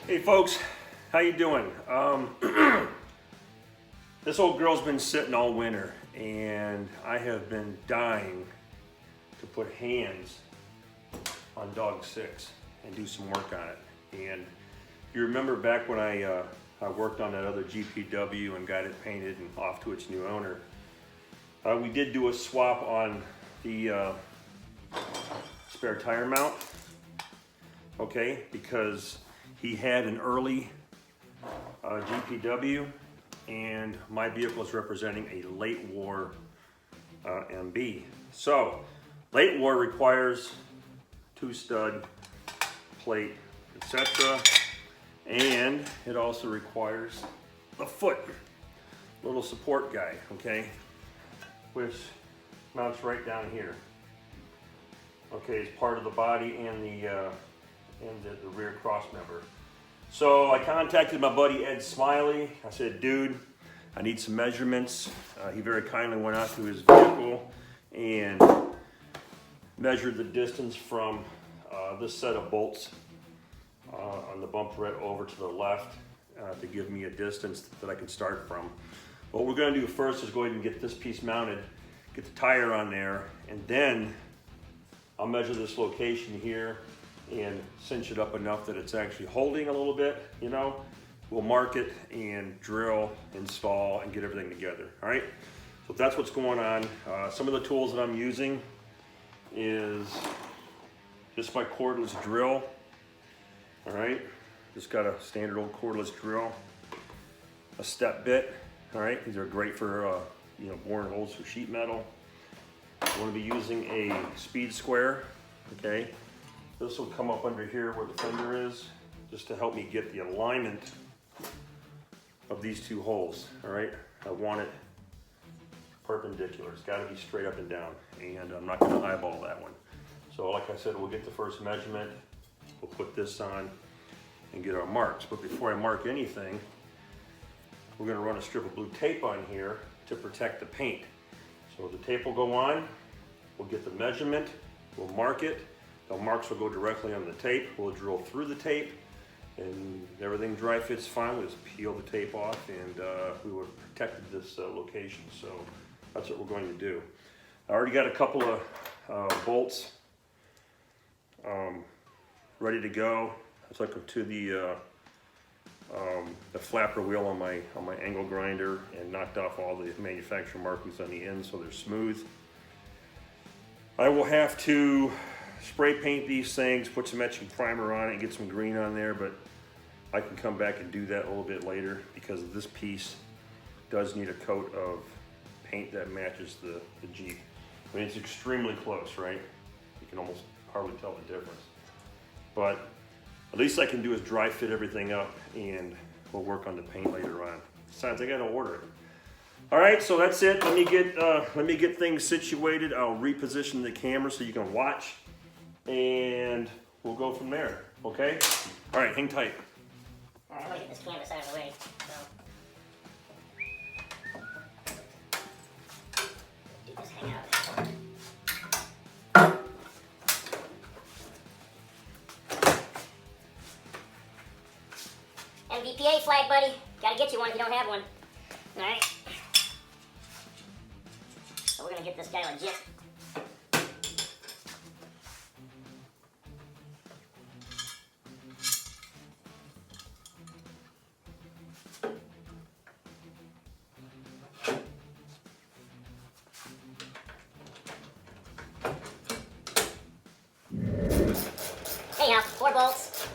Hey folks, how you doing? This old girl's been sitting all winter and I have been dying to put hands on dog 6 and do some work on it. And you remember back when I worked on that other GPW and got it painted and off to its new owner, we did do a swap on the spare tire mount, okay, because he had an early GPW and my vehicle is representing a late war MB. So late war requires 2-stud plate, etc. And it also requires a foot, little support guy, okay, which mounts right down here. Okay, it's part of the body and the rear cross member. So I contacted my buddy Ed Smiley. I said, dude, I need some measurements. He very kindly went out to his vehicle and measured the distance from this set of bolts on the bumper right over to the left to give me a distance that I can start from. What we're going to do first is go ahead and get this piece mounted, get the tire on there, and then I'll measure this location here and cinch it up enough that it's actually holding a little bit, you know. We'll mark it and drill, install, and get everything together, all right? So that's what's going on. Some of the tools that I'm using is just my cordless drill, all right? Just got a standard old cordless drill, a step bit, all right? These are great for, you know, boring holes for sheet metal. I'm going to be using a speed square, okay? This will come up under here where the fender is, just to help me get the alignment of these two holes, all right? I want it perpendicular. It's got to be straight up and down, and I'm not going to eyeball that one. So like I said, we'll get the first measurement, we'll put this on and get our marks. But before I mark anything, we're going to run a strip of blue tape on here to protect the paint. So the tape will go on, we'll get the measurement, we'll mark it, the marks will go directly on the tape, we'll drill through the tape, and everything dry fits fine. We'll just peel the tape off and we would have protected this location. So that's what we're going to do. I already got a couple of bolts ready to go. I took them to the flapper wheel on my angle grinder and knocked off all the manufacturer markings on the end so they're smooth. I will have to spray paint these things, put some etching primer on it, and get some green on there, but I can come back and do that a little bit later because this piece does need a coat of paint that matches the Jeep. I mean, it's extremely close, right? You can almost hardly tell the difference. But at least I can do is dry fit everything up and we'll work on the paint later on. Besides, I gotta order it. All right, so that's it. Let me get things situated. I'll reposition the camera so you can watch and we'll go from there, okay? All right, hang tight. All right, I'm gonna get this canvas out of the way. So. Do this hang out. MVPA flag, buddy. Gotta get you one if you don't have one. All right. So we're gonna get this guy legit. Anyhow, 4 bolts.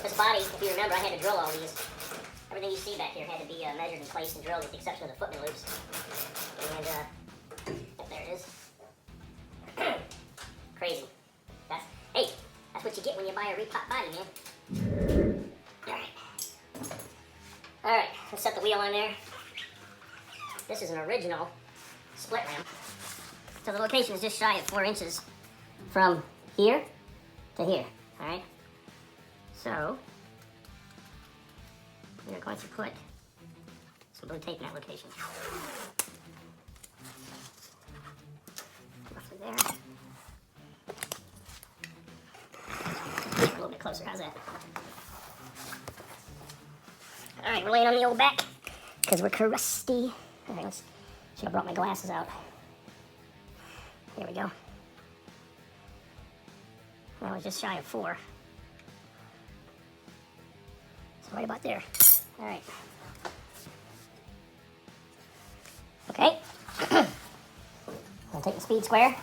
This body, if you remember, I had to drill all these. Everything you see back here had to be measured and placed and drilled with the exception of the footman loops. And, there it is. Crazy. Hey, that's what you get when you buy a repop body, man. Alright, let's set the wheel on there. This is an original split rim. So the location is just shy of 4 inches from here to here, alright? So, we're going to put some blue tape in that location. Roughly there. A little bit closer, how's that? All right, we're laying on the old back because we're crusty. All right, should have brought my glasses out. Here we go. That was just shy of 4. So right about there. All right. Okay. I'll take the speed square.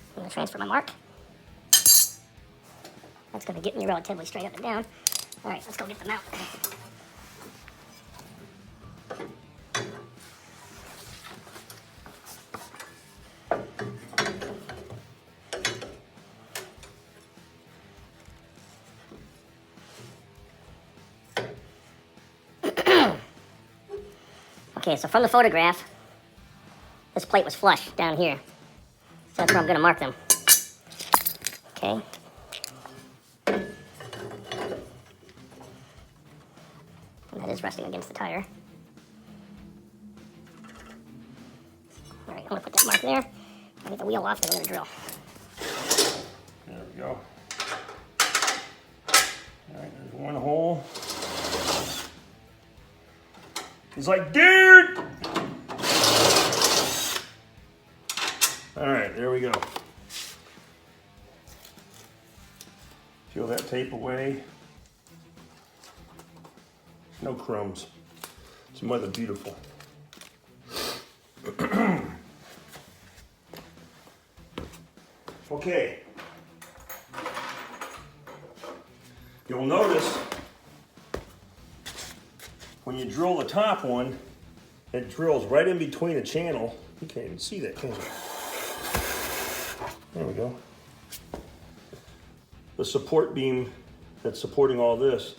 I'm going to transfer my mark. That's going to get me relatively straight up and down. All right, let's go get the mount. Okay, so from the photograph, this plate was flush down here. So that's where I'm going to mark them. Okay. And that is resting against the tire. All right, I'm going to put that mark there. I'll get the wheel off and I'm going to drill. There we go. All right, there's one hole. He's like, dude! All right, there we go. Peel that tape away. No crumbs. It's mother beautiful. Okay. You'll notice when you drill the top one, it drills right in between the channel. You can't even see that, can you? There we go. The support beam that's supporting all this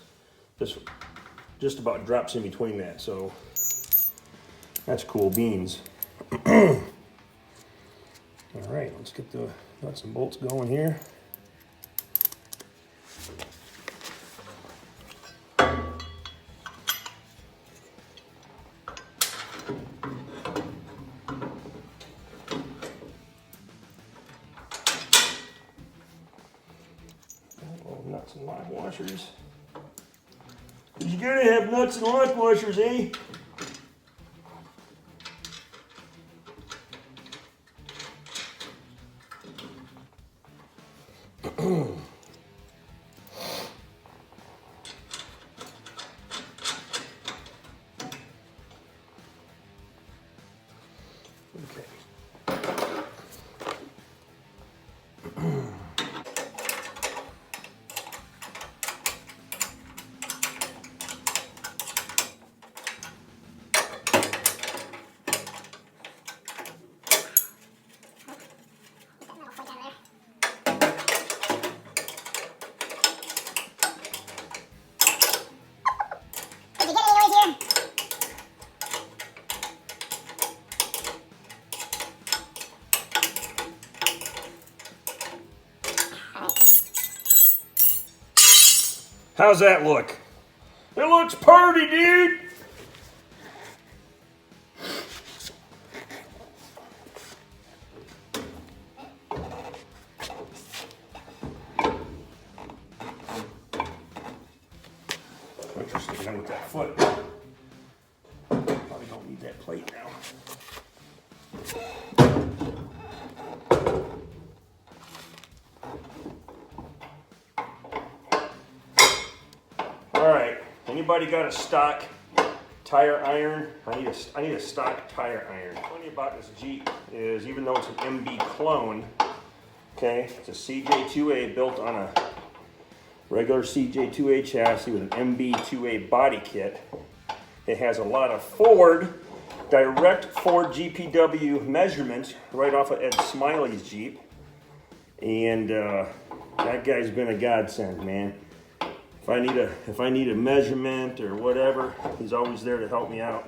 just about drops in between that, so that's cool beans. All right, let's get the nuts and bolts going here. Nuts and lock washers. You gotta have nuts and lock washers, eh? How's that look? It looks pretty, dude! Interesting, with that foot. Probably don't need that plate now. All right, anybody got a stock tire iron? I need a stock tire iron. What's funny about this Jeep is even though it's an MB clone, okay, it's a CJ2A built on a regular CJ2A chassis with an MB2A body kit. It has a lot of direct Ford GPW measurements right off of Ed Smiley's Jeep. And that guy's been a godsend, man. If I need a measurement or whatever, he's always there to help me out.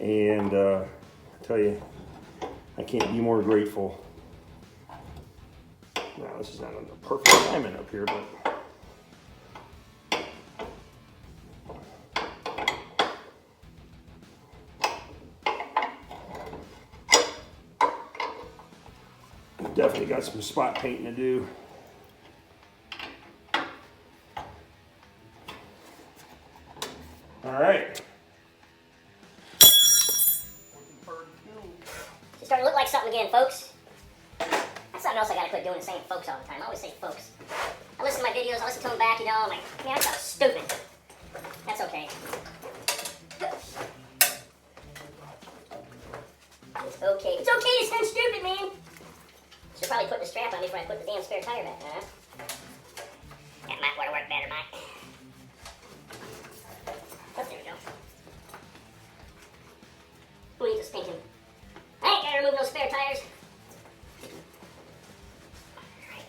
And I tell you, I can't be more grateful. Now this is not in the perfect alignment up here, but Definitely got some spot painting to do. All right. It's starting to look like something again, folks. That's something else I gotta quit doing, saying folks all the time. I always say folks. I listen to my videos, I listen to them back, you know, I'm like, man, that sounds stupid. That's okay. It's okay. It's okay to sound stupid, man. Should probably put the strap on before I put the damn spare tire back on, huh? That might want to work better, Mike. Oh, there we go. Who needs this thinking? I ain't gotta remove those spare tires. Alright.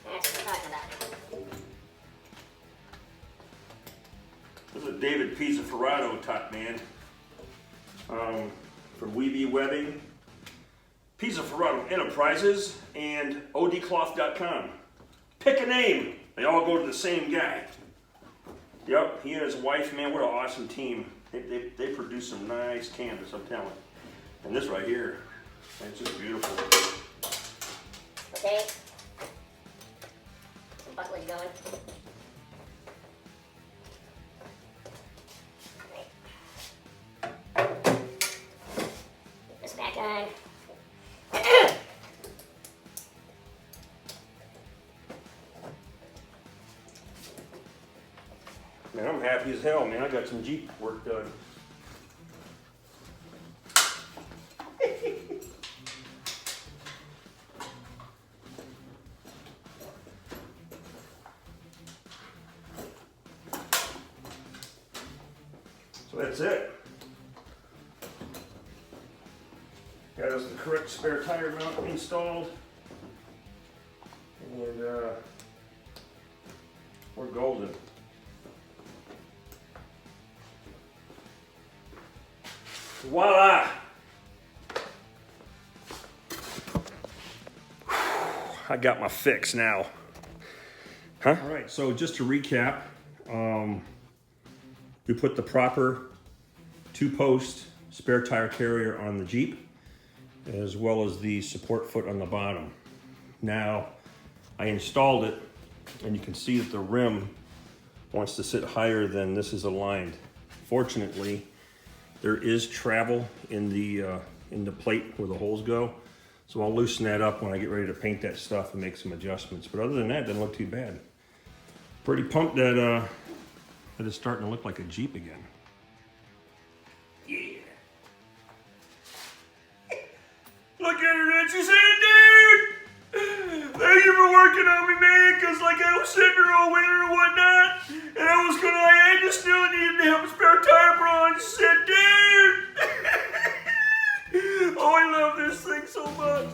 That's what I'm talking about. This is a David Pizzaferrato top, man. From MB Webbing, Pizzaferrato Enterprises, and odcloth.com. Pick a name. They all go to the same guy. Yep, he and his wife, man, what an awesome team. They produce some nice canvas, I'm telling you. And this right here, it's just beautiful. Okay. Some buckleage going. Put this back on. Man, I'm happy as hell, man. I got some Jeep work done. So that's it. Got us the correct spare tire mount installed. And we're golden. Voila! I got my fix now. Huh? All right, so just to recap, we put the proper 2-post spare tire carrier on the Jeep, as well as the support foot on the bottom. Now, I installed it, and you can see that the rim wants to sit higher than this is aligned. Fortunately, there is travel in the plate where the holes go, so I'll loosen that up when I get ready to paint that stuff and make some adjustments. But other than that, it doesn't look too bad. Pretty pumped that it's starting to look like a Jeep again. Yeah. Look at her, man. She said, dude, thank you for working on me, man, because like I was sitting here all winter and whatnot, and I just still needed to have a spare tire put on. She said, dude, oh, I love this thing so much.